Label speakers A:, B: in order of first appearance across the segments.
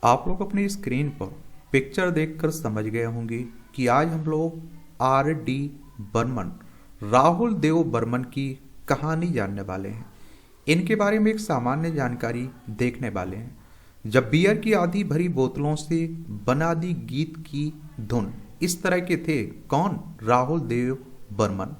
A: आप लोग अपनी स्क्रीन पर पिक्चर देखकर समझ गए होंगे कि आज हम लोग आर डी बर्मन, राहुल देव बर्मन की कहानी जानने वाले हैं। इनके बारे में एक सामान्य जानकारी देखने वाले हैं। जब बियर की आधी भरी बोतलों से बना दी गीत की धुन इस तरह के थे। कौन? राहुल देव बर्मन।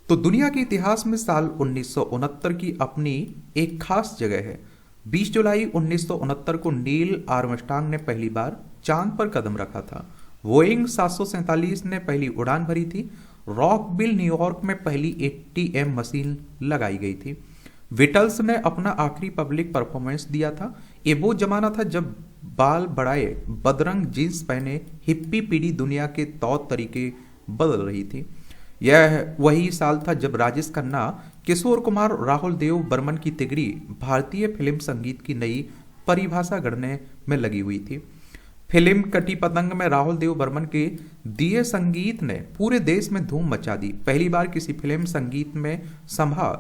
A: तो दुनिया के इतिहास में साल 1969 की अपनी एक खास जगह है। 20 जुलाई 1969 को नील आर्मस्ट्रांग ने पहली बार चांद पर कदम रखा था। बोइंग 747 ने पहली उड़ान भरी थी। रॉकविल न्यूयॉर्क में पहली एटीएम मशीन लगाई गई थी। विटल्स ने अपना आखिरी पब्लिक परफॉर्मेंस दिया था। ये वो जमाना था जब बाल बढ़ाए, बदरंग जींस पहने हिप्पी पीढ़ी दुनिया के तौर तरीके बदल रही थी। यह वही साल था जब राजेश खन्ना, किशोर कुमार, राहुल देव बर्मन की तिगड़ी भारतीय फिल्म संगीत की नई परिभाषा गढ़ने में लगी हुई थी। फिल्म कटी पतंग में राहुल देव बर्मन के दिए संगीत ने पूरे देश में धूम मचा दी। पहली बार किसी फिल्म संगीत में संभा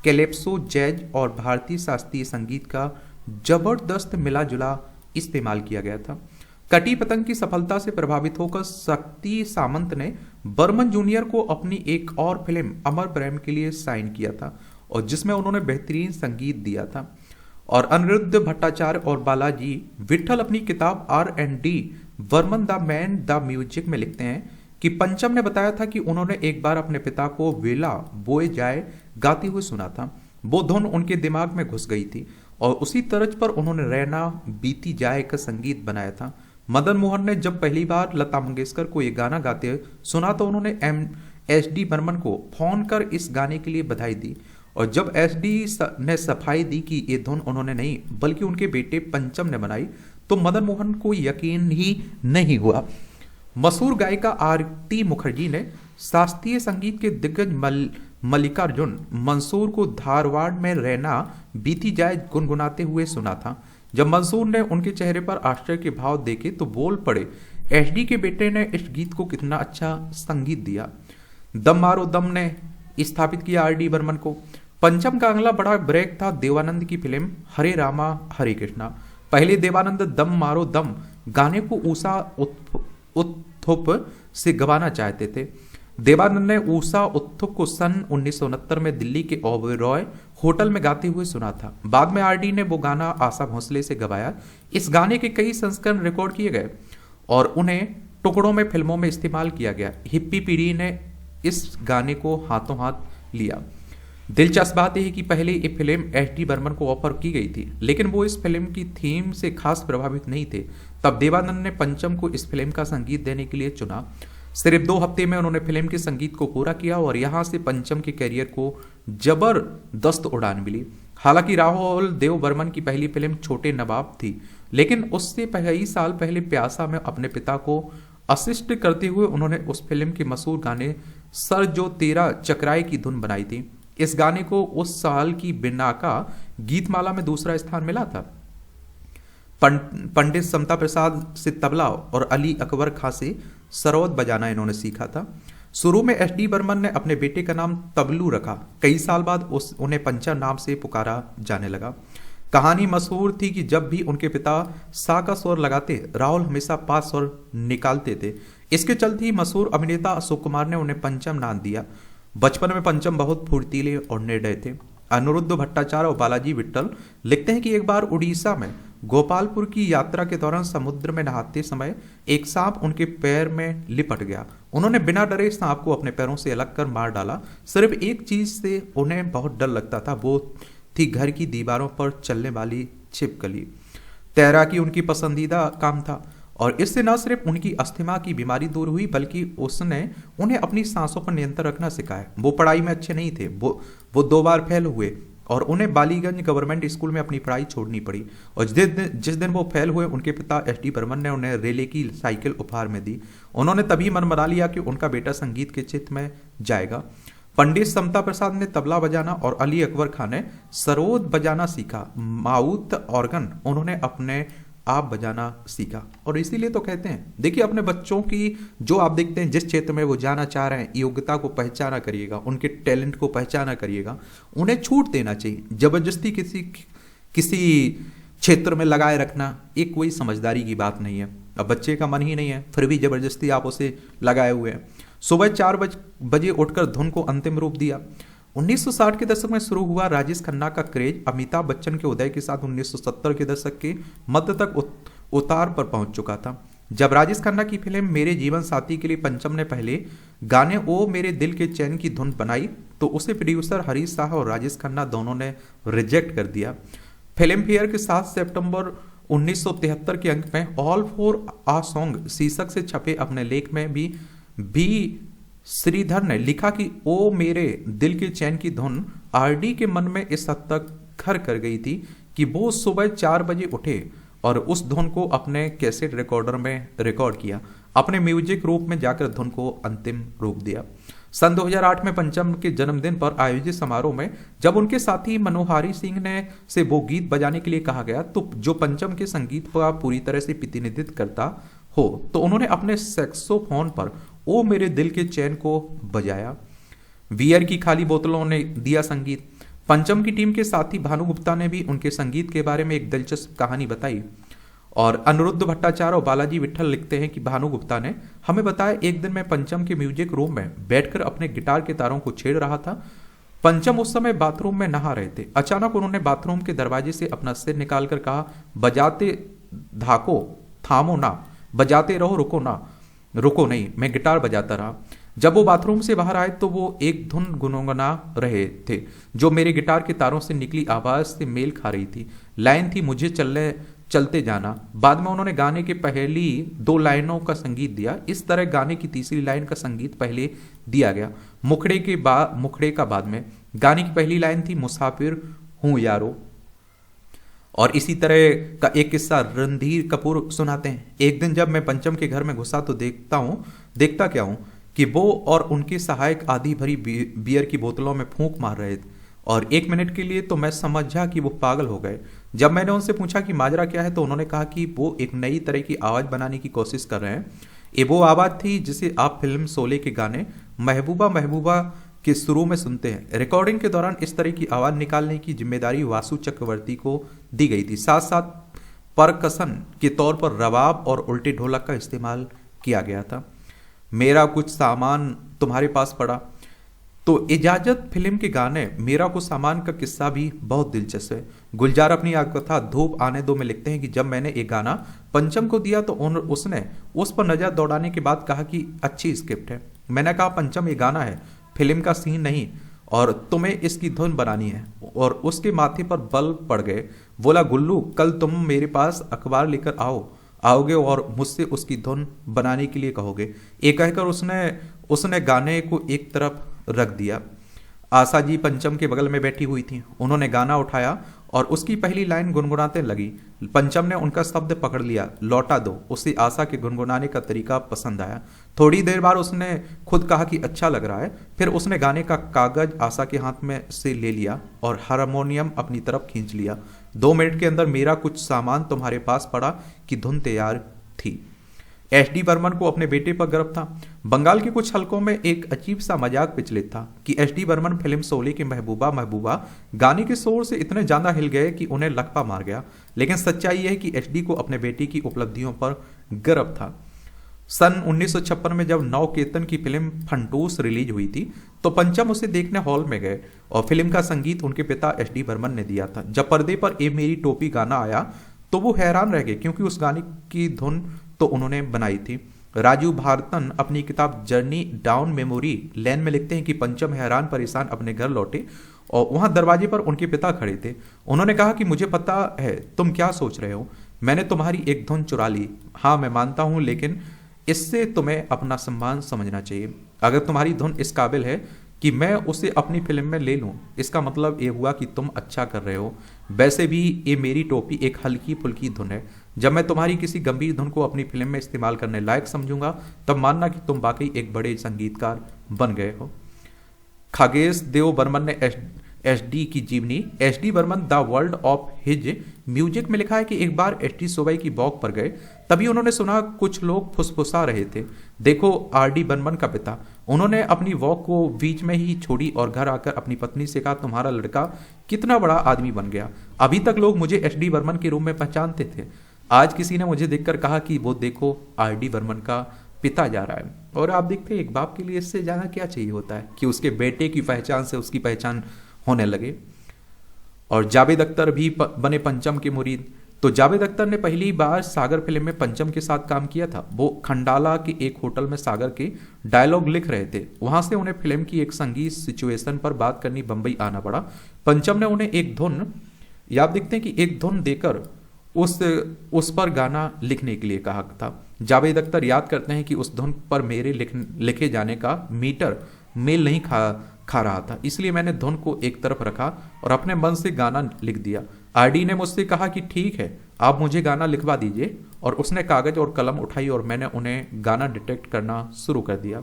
A: कैलेप्सो, जैज और भारतीय शास्त्रीय संगीत का जबरदस्त मिला जुला इस्तेमाल किया गया था। कटी पतंग की सफलता से प्रभावित होकर शक्ति सामंत ने बर्मन जूनियर को अपनी एक और फिल्म अमर प्रेम के लिए साइन किया था और जिसमें उन्होंने बेहतरीन संगीत दिया था। और अनिरुद्ध भट्टाचार्य और बालाजी विट्ठल अपनी किताब R&D Burman the man the music में लिखते हैं कि पंचम ने बताया था कि उन्होंने एक बार अपने पिता को वेला बोए जाए गाते हुए सुना था। वो धुन उनके दिमाग में घुस गई थी और उसी तर्ज पर उन्होंने रैना बीती जाए का संगीत बनाया था। मदन मोहन ने जब पहली बार लता मंगेशकर को ये गाना गाते सुना तो उन्होंने SD बर्मन को फोन कर इस गाने के लिए बधाई दी और जब SD ने सफाई दी कि ये धुन उन्होंने नहीं बल्कि उनके बेटे पंचम ने बनाई तो मदन मोहन को यकीन ही नहीं हुआ। मशहूर गायिका आरती मुखर्जी ने शास्त्रीय संगीत के दिग्गज मल्लिकार्जुन मंसूर को धारवाड़ में रैना बीती जाए गुनगुनाते हुए सुना था। जब मंसूर ने उनके चेहरे पर आश्चर्य के भाव देखे तो बोल पड़े, SD के बेटे ने इस गीत को कितना अच्छा संगीत दिया। दम मारो दम ने स्थापित किया RD बर्मन को। पंचम का अगला बड़ा ब्रेक था देवानंद की फिल्म हरे रामा हरे कृष्णा। पहले देवानंद दम मारो दम गाने को ऊषा उत्थुप से गवाना चाहते थे। देवानंद ने ऊषा उत्थुप को सन 1969 में दिल्ली के ओबेरॉय होटल में गाते हुए सुना था। बाद में RD ने वो गाना आशा भोसले से गवाया। इस गाने के कई संस्करण रिकॉर्ड किए गए और उन्हें टुकड़ों में फिल्मों में इस्तेमाल किया गया। हिप्पी पीढ़ी ने इस गाने को हाथों हाथ लिया। दिलचस्प बात यह है कि पहले ये फिल्म SD बर्मन को ऑफर की गई थी लेकिन वो इस फिल्म की थीम से खास प्रभावित नहीं थे। तब देवानंद ने पंचम को इस फिल्म का संगीत देने के लिए चुना। सिर्फ 2 हफ्ते में उन्होंने फिल्म के संगीत को पूरा किया और यहाँ से पंचम के करियर को जबरदस्त उड़ान मिली। हालांकि राहुल देव बर्मन की पहली फिल्म छोटे नवाब थी लेकिन उससे कई साल पहले प्यासा में अपने पिता को असिस्ट करते हुए उन्होंने उस फिल्म के मशहूर गाने सर जो तेरा चकराए की धुन बनाई थी। इस गाने को उस साल की बिनाका गीतमाला में दूसरा स्थान मिला था। पंडित समता प्रसाद से तबला और अली अकबर खां से सरोद बजाना इन्होंने सीखा था। शुरू में SD बर्मन ने अपने बेटे का नाम तबलू रखा। कई साल बाद उन्हें पंचम नाम से पुकारा जाने लगा। कहानी मशहूर थी कि जब भी उनके पिता सा का स्वर लगाते राहुल हमेशा पा स्वर निकालते थे। इसके चलते ही मशहूर अभिनेता अशोक कुमार ने उन्हें पंचम नाम दिया। बचपन में पंचम बहुत फुर्तीले और निर्दय थे। अनिरुद्ध भट्टाचार्य और बालाजी विट्ठल लिखते हैं कि एक बार उड़ीसा में गोपालपुर की यात्रा के दौरान समुद्र में नहाते समय एक सांप उनके पैर में लिपट गया। उन्होंने बिना डरे सांप को अपने पैरों से अलग कर मार डाला। सिर्फ एक चीज से उन्हें बहुत डर लगता था, वो थी घर की दीवारों पर चलने वाली छिपकली। तैराकी उनकी पसंदीदा काम था और इससे न सिर्फ उनकी अस्थमा की बीमारी दूर हुई बल्कि उसने उन्हें अपनी सांसों पर नियंत्रण रखना सिखाया। वो पढ़ाई में अच्छे नहीं थे, वो 2 बार फेल हुए और उन्हें बालीगंज गवर्नमेंट स्कूल में अपनी पढ़ाई छोड़नी पड़ी। और जिस दिन वो फेल हुए उनके पिता SD बर्मन ने उन्हें रेले की साइकिल उपहार में दी। उन्होंने तभी मन बना लिया कि उनका बेटा संगीत के क्षेत्र में जाएगा। पंडित समता प्रसाद ने तबला बजाना और अली अकबर खान ने सरोद बजाना सीखा। माउथ ऑर्गन उन्होंने अपने आप बजाना सीखा। और इसीलिए तो कहते हैं, देखिए अपने बच्चों की जो आप देखते हैं जिस क्षेत्र में वो जाना चाह रहे हैं, योग्यता को पहचाना करिएगा, उनके टैलेंट को पहचाना करिएगा, उन्हें छूट देना चाहिए। जबरदस्ती किसी क्षेत्र में लगाए रखना एक कोई समझदारी की बात नहीं है। अब बच्चे का मन ही नहीं है, फिर भी जबरदस्ती आप उसे लगाए हुए हैं। सुबह 4 बजे उठकर धुन को अंतिम रूप दिया। 1960 के दशक में शुरू हुआ राजेश खन्ना का क्रेज अमिताभ बच्चन के उदय के साथ 1970 के दशक के मध्य तक उतार पर पहुंच चुका था। जब राजेश खन्ना की फिल्म मेरे जीवन साथी के लिए पंचम ने पहले गाने ओ मेरे दिल के चैन की धुन बनाई तो उसे प्रोड्यूसर हरीश शाह और राजेश खन्ना दोनों ने रिजेक्ट कर दिया। फिल्म फेयर के 7 सितंबर 1973 के अंक में ऑल फॉर आ सॉन्ग शीर्षक से छपे अपने लेख में भी श्रीधर ने लिखा कि ओ मेरे दिल के चैन की धुन आरडी के मन में इस हद तक घर कर गई थी कि वो सुबह 4 बजे उठे और उस धुन को अपने कैसेट रिकॉर्डर में रिकॉर्ड किया, अपने म्यूजिक रूप में जाकर धुन को अंतिम रूप दिया। सन 2008 में पंचम के जन्मदिन पर आयोजित समारोह में जब उनके साथी मनोहारी सिंह ने से वो गीत बजाने के लिए कहा गया तो जो पंचम के संगीत का पूरी तरह से प्रतिनिधित्व करता हो तो उन्होंने अपने सैक्सोफोन पर ओ मेरे दिल के चैन को बजाया। बियर की खाली बोतलों ने दिया संगीत। पंचम की टीम के साथी भानु गुप्ता ने भी उनके संगीत के बारे में एक दिलचस्प कहानी बताई और अनिरुद्ध भट्टाचार्य और बालाजी विट्ठल लिखते हैं कि भानु गुप्ता ने हमें बताया एक दिन मैं पंचम के म्यूजिक रूम में बैठकर अपने गिटार के तारों को छेड़ रहा था। पंचम उस समय बाथरूम में नहा रहे थे। अचानक उन्होंने बाथरूम के दरवाजे से अपना सिर निकालकर कहा, बजाते धाको थामो ना, बजाते रहो रुको नहीं। मैं गिटार बजाता रहा। जब वो बाथरूम से बाहर आए तो वो एक धुन गुनगुना रहे थे जो मेरे गिटार के तारों से निकली आवाज से मेल खा रही थी। लाइन थी मुझे चलते जाना। बाद में उन्होंने गाने के पहली 2 लाइनों का संगीत दिया। इस तरह गाने की तीसरी लाइन का संगीत पहले दिया गया, मुखड़े का बाद में। गाने की पहली लाइन थी मुसाफिर हूं यारो। और इसी तरह का एक किस्सा रणधीर कपूर सुनाते हैं। एक दिन जब मैं पंचम के घर में घुसा तो देखता क्या हूं कि वो और उनके सहायक आधी भरी बियर की बोतलों में फूंक मार रहे थे और 1 मिनट के लिए तो मैं समझा कि वो पागल हो गए। जब मैंने उनसे पूछा कि माजरा क्या है तो उन्होंने कहा कि वो एक नई तरह की आवाज़ बनाने की कोशिश कर रहे हैं। ये वो आवाज़ थी जिसे आप फिल्म शोले के गाने महबूबा महबूबा के शुरू में सुनते हैं। रिकॉर्डिंग के दौरान इस तरह की आवाज़ निकालने की जिम्मेदारी वासु चक्रवर्ती को दी गई थी। साथ साथ परकसन के तौर पर रबाब और उल्टे ढोलक का इस्तेमाल किया गया था। मेरा कुछ सामान तुम्हारे पास पड़ा तो इजाजत फिल्म के गाने मेरा कुछ सामान का किस्सा भी बहुत दिलचस्प है। गुलजार अपनी कथा धूप आने दो में लिखते हैं कि जब मैंने एक गाना पंचम को दिया तो उसने उस पर नजर दौड़ाने के बाद कहा कि अच्छी स्क्रिप्ट है। मैंने कहा पंचम ये गाना है, फिल्म का सीन नहीं, और तुम्हें इसकी धुन बनानी है। और उसके माथे पर बल पड़ गए। बोला गुल्लू कल तुम मेरे पास अखबार लेकर आओगे और मुझसे उसकी धुन बनाने के लिए कहोगे। ये कहकर उसने गाने को एक तरफ रख दिया। आशा जी पंचम के बगल में बैठी हुई थी। उन्होंने गाना उठाया और उसकी पहली लाइन गुनगुनाते लगी। पंचम ने उनका शब्द पकड़ लिया, लौटा दो। उसे आशा के गुनगुनाने का तरीका पसंद आया। थोड़ी देर बाद उसने खुद कहा कि अच्छा लग रहा है। फिर उसने गाने का कागज आशा के हाथ में से ले लिया और हारमोनियम अपनी तरफ खींच लिया। 2 मिनट के अंदर मेरा कुछ सामान तुम्हारे पास पड़ा कि धुन तैयार थी। एस.डी. बर्मन को अपने बेटे पर गर्व था। बंगाल के कुछ हलकों में एक अजीब सा मजाक प्रचलित था कि एस.डी. बर्मन फिल्म शोले के महबूबा महबूबा गाने के शोर से इतने ज्यादा हिल गए कि उन्हें लकवा मार गया। लेकिन सच्चाई यह है कि एस.डी. को अपने बेटे की उपलब्धियों पर गर्व था। सन 1956 में जब नवकेतन की फिल्म फंटूस रिलीज हुई थी तो पंचम उसे देखने हॉल में गए और फिल्म का संगीत उनके पिता एस.डी. बर्मन ने दिया था। जब पर्दे पर ए मेरी टोपी गाना आया तो वो हैरान रह गए क्योंकि उस गाने की धुन तो उन्होंने बनाई थी। राजू भारतन अपनी किताब जर्नी डाउन मेमोरी लेन में लिखते हैं कि पंचम हैरान परेशान अपने घर लौटे और वहां दरवाजे पर उनके पिता खड़े थे। उन्होंने कहा कि मुझे पता है तुम क्या सोच रहे हो, मैंने तुम्हारी एक धुन चुरा ली। हाँ मैं मानता हूं, लेकिन इससे तुम्हें अपना सम्मान समझना चाहिए। अगर तुम्हारी धुन इस काबिल है कि मैं उसे अपनी फिल्म में ले लूं, इसका मतलब ये हुआ कि तुम अच्छा कर रहे हो। वैसे भी ये मेरी टोपी एक हल्की फुल्की धुन है। जब मैं तुम्हारी किसी गंभीर धुन को अपनी फिल्म में इस्तेमाल करने लायक समझूंगा तब मानना कि तुम वाकई एक बड़े संगीतकार बन गए हो। खगेश देव बर्मन ने एस.डी. की जीवनी S D. Burman the world of his music में लिखा है कि एक बार एस.डी. सुबह की वॉक पर गए, तभी उन्होंने सुना कुछ लोग फुसफुसा रहे थे। देखो आर.डी. बर्मन का पिता। उन्होंने अपनी वॉक को बीच में ही छोड़ी और घर आकर अपनी पत्नी से कहा, तुम्हारा लड़का कितना बड़ा आदमी बन गया। अभी तक लोग मुझे एच.डी. बर्मन के रूप में पहचानते थे, आज किसी ने मुझे देखकर कहा कि वो देखो आर.डी. बर्मन का पिता जा रहा है। और आप देखते हैं एक बाप के लिए इससे ज़्यादा क्या चाहिए होता है कि उसके बेटे की पहचान से उसकी पहचान होने लगे। और जावेद अख्तर भी बने पंचम के मुरीद। तो जावेद अख्तर ने पहली बार सागर फिल्म में पंचम के साथ काम किया था। वो खंडाला के एक होटल में सागर के डायलॉग लिख रहे थे, वहां से उन्हें फिल्म की एक संगीत सिचुएशन पर बात करनी बंबई आना पड़ा। पंचम ने उन्हें एक धुन, या आप देखते हैं कि एक धुन देकर उस पर गाना लिखने के लिए कहा था। जावेद अख्तर याद करते हैं कि उस धुन पर मेरे लिखे जाने का मीटर मेल नहीं खा रहा था, इसलिए मैंने धुन को एक तरफ रखा और अपने मन से गाना लिख दिया। आर.डी. ने मुझसे कहा कि ठीक है, आप मुझे गाना लिखवा दीजिए, और उसने कागज और कलम उठाई और मैंने उन्हें गाना डिटेक्ट करना शुरू कर दिया।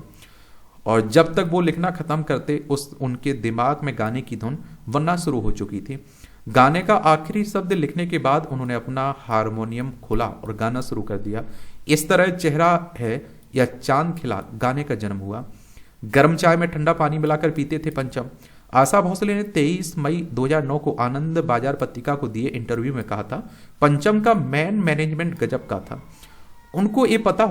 A: और जब तक वो लिखना खत्म करते उनके दिमाग में गाने की धुन बनना शुरू हो चुकी थी। गाने का आखिरी शब्द लिखने के बाद उन्होंने अपना हारमोनियम खोला और गाना शुरू कर दिया। इस तरह चेहरा है या चांद खिला गाने का जन्म हुआ। गर्म चाय में ठंडा पानी मिलाकर पीते थे पंचम। आशा भोसले ने 23 मई 2009 को आनंद बाजार पत्रिका को दिए इंटरव्यू में कहा था, पंचम का मैनेजमेंट गजब का था। उनको ये पता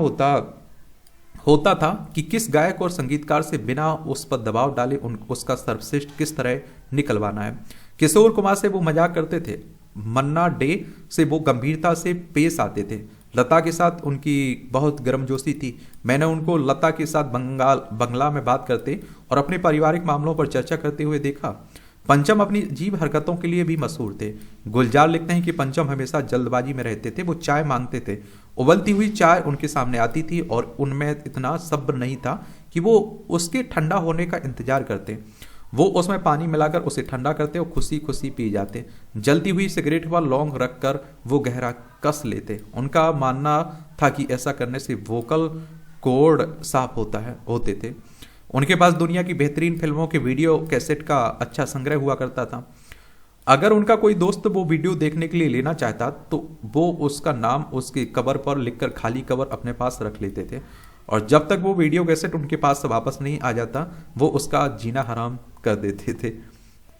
A: होता था कि किस गायक और संगीतकार से बिना उस पर दबाव डाले उसका सर्वश्रेष्ठ किस तरह निकलवाना है। किशोर कुमार से वो मजाक करते थे, मन्ना डे से वो गंभीरता से पेश आते थे। लता के साथ उनकी बहुत गर्मजोशी थी। मैंने उनको लता के साथ बंगला में बात करते और अपने पारिवारिक मामलों पर चर्चा करते हुए देखा। पंचम अपनी अजीब हरकतों के लिए भी मशहूर थे। गुलजार लिखते हैं कि पंचम हमेशा जल्दबाजी में रहते थे। वो चाय मांगते थे, उबलती हुई चाय उनके सामने आती थी और उनमें इतना सब्र नहीं था कि वो उसके ठंडा होने का इंतजार करते। वो उसमें पानी मिलाकर उसे ठंडा करते और खुशी खुशी पी जाते। जलती हुई सिगरेट व लौंग रखकर वो गहरा कस लेते। उनका मानना था कि ऐसा करने से वोकल कॉर्ड साफ होते थे। उनके पास दुनिया की बेहतरीन फिल्मों के वीडियो कैसेट का अच्छा संग्रह हुआ करता था। अगर उनका कोई दोस्त वो वीडियो देखने के लिए लेना चाहता तो वो उसका नाम उसके कवर पर लिखकर खाली कवर अपने पास रख लेते थे, और जब तक वो वीडियो कैसेट उनके पास वापस नहीं आ जाता वो उसका जीना हराम कर देते थे।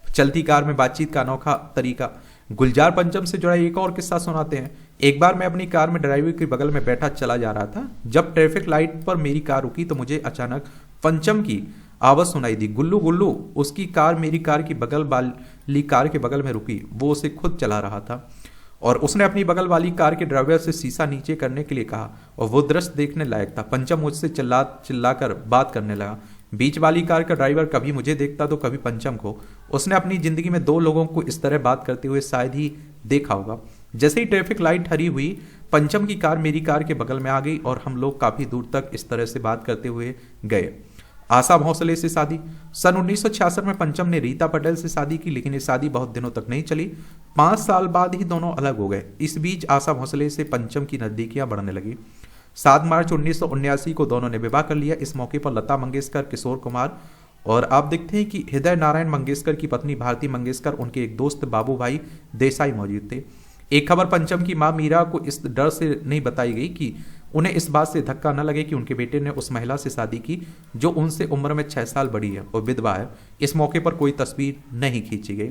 A: चलती कार में बातचीत का अनोखा तरीका। गुलजार पंचम से जुड़ा एक और किस्सा सुनाते हैं। एक बार मैं अपनी कार में ड्राइवर के बगल में बैठा चला जा रहा था। जब ट्रैफिक लाइट पर मेरी कार रुकी तो मुझे अचानक पंचम की आवाज सुनाई दी, गुल्लू गुल्लू। उसकी कार मेरी कार की बगल वाली कार के बगल में रुकी। वो उसे खुद चला रहा था और उसने अपनी बगल वाली कार के ड्राइवर से शीशा नीचे करने के लिए कहा और वो दृश्य देखने लायक था। पंचम मुझसे चिल्लाकर बात करने लगा। बीच वाली कार का ड्राइवर कभी मुझे देखता तो कभी पंचम को। उसने अपनी जिंदगी में 2 लोगों को इस तरह बात करते हुए शायद ही देखा होगा। जैसे ही ट्रैफिक लाइट हरी हुई, पंचम की कार मेरी कार के बगल में आ गई और हम लोग काफी दूर तक इस तरह से बात करते हुए गए। आशा भोसले से शादी। सन 1966 में पंचम ने रीता पटेल से शादी की, लेकिन ये शादी बहुत दिनों तक नहीं चली। 5 साल बाद ही दोनों अलग हो गए। इस बीच आशा भोसले से पंचम की नजदीकियां बढ़ने लगी। 7 मार्च 1979 को दोनों ने विवाह कर लिया। इस मौके पर लता मंगेशकर, किशोर कुमार और आप देखते हैं कि हृदय नारायण मंगेशकर की पत्नी भारती मंगेशकर, उनके एक दोस्त बाबू भाई देसाई मौजूद थे। एक खबर पंचम की मां मीरा को इस डर से नहीं बताई गई कि उन्हें इस बात से धक्का न लगे कि उनके बेटे ने उस महिला से शादी की जो उनसे उम्र में 6 साल बड़ी है और विधवा है। इस मौके पर कोई तस्वीर नहीं खींची गई।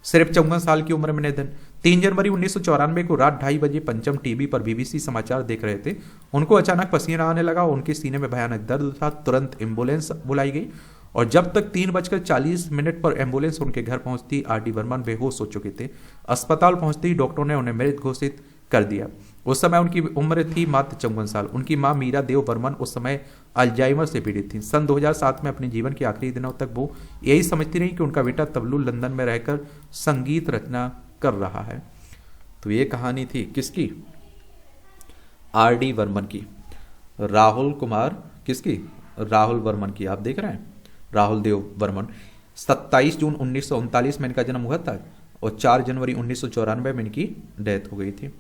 A: सिर्फ 54 साल की उम्र में निधन। 3 जनवरी 1994 को रात 2:30 बजे पंचम टीवी पर बीबीसी समाचार देख रहे थे। उनको अचानक पसीना आने लगा। उनके सीने में भयानक दर्द था। तुरंत एम्बुलेंस बुलाई गई और जब तक 3:40 पर एम्बुलेंस उनके घर पहुंचती आर.डी. बर्मन बेहोश हो चुके थे। अस्पताल पहुंचते ही डॉक्टरों ने उन्हें मृत घोषित कर दिया। उस समय उनकी उम्र थी मात्र 54 साल। उनकी मां मीरा देव बर्मन उस समय अल्जाइमर से पीड़ित थी। सन 2007 में अपने जीवन के आखिरी दिनों तक वो यही समझती रही कि उनका बेटा तबलू लंदन में रहकर संगीत रचना कर रहा है। तो ये कहानी थी किसकी? आर.डी. बर्मन की। राहुल कुमार किसकी? राहुल बर्मन की। आप देख रहे हैं राहुल देव बर्मन। 27 जून 1939 में इनका जन्म हुआ था और 4 जनवरी 1994 में इनकी डेथ हो गई थी।